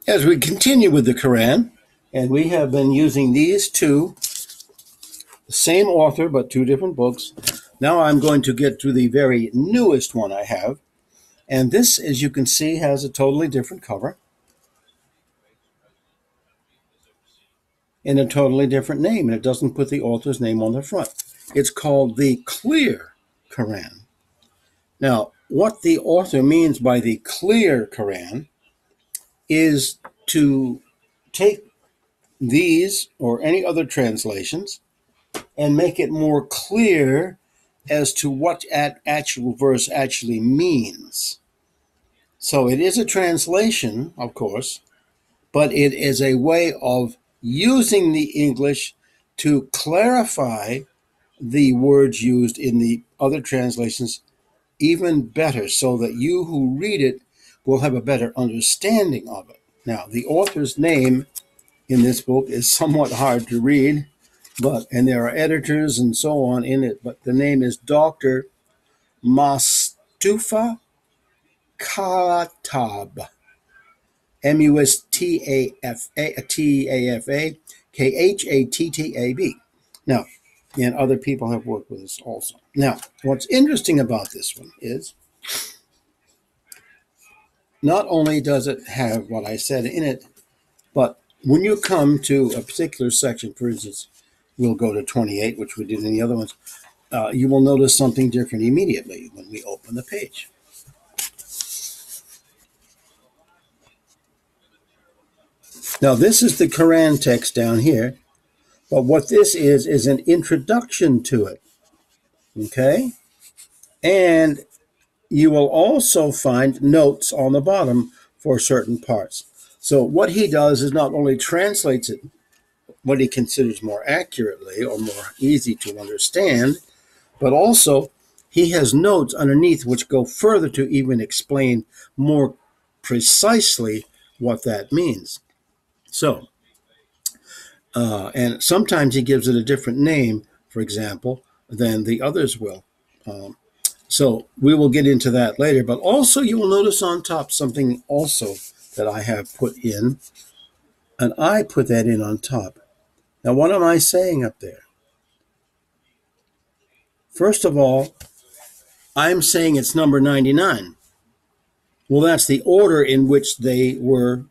As we continue with the Quran, and we have been using these two, the same author but two different books. Now I'm going to get to the very newest one I have. And this, as you can see, has a totally different cover and a totally different name. And it doesn't put the author's name on the front. It's called the Clear Quran. Now, what the author means by the Clear Quran is to take these or any other translations and make it more clear as to what that actual verse actually means. So it is a translation, of course, but it is a way of using the English to clarify the words used in the other translations even better, so that you who read it will have a better understanding of it. Now, the author's name in this book is somewhat hard to read, and there are editors and so on in it, but the name is Dr. Mostofa Khattab, Mustafa Khattab. Now, and other people have worked with this also. Now, what's interesting about this one is not only does it have what I said in it, but when you come to a particular section, for instance, we'll go to 28, which we did in the other ones, you will notice something different immediately when we open the page. Now, this is the Quran text down here, but what this is an introduction to it, okay? And you will also find notes on the bottom for certain parts. So what he does is not only translates it what he considers more accurately or more easy to understand, but also he has notes underneath which go further to even explain more precisely what that means. So, and sometimes he gives it a different name, for example, than the others will. So we will get into that later, but also you will notice on top something also that I have put in, and I put that in on top. Now, what am I saying up there? First of all, I'm saying it's number 99. Well, that's the order in which they were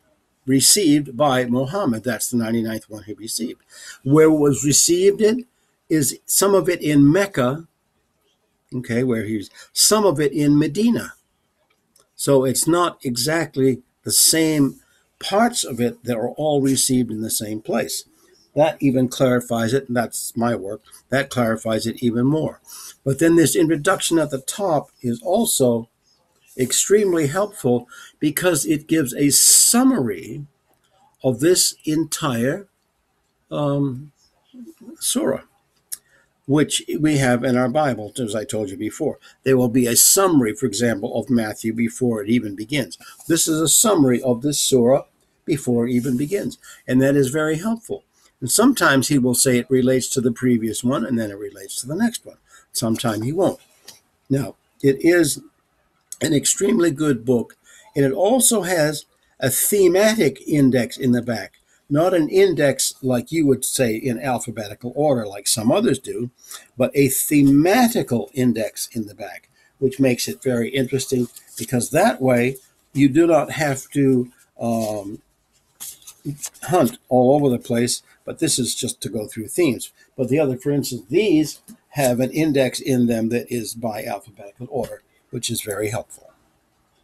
received by Muhammad. That's the 99th one he received. Where it was received in is some of it in Mecca, okay, some of it in Medina. So it's not exactly the same parts of it that are all received in the same place. That even clarifies it, and that's my work. That clarifies it even more. But then this introduction at the top is also extremely helpful because it gives a summary of this entire surah, which we have in our Bible, as I told you before. There will be a summary, for example, of Matthew before it even begins. This is a summary of this surah before it even begins, and that is very helpful. And sometimes he will say it relates to the previous one, and then it relates to the next one. Sometimes he won't. Now, it is an extremely good book, and it also has a thematic index in the back. Not an index like you would say in alphabetical order like some others do, but a thematical index in the back, which makes it very interesting because that way you do not have to hunt all over the place, but this is just to go through themes. But the other, for instance, these have an index in them that is by alphabetical order, which is very helpful.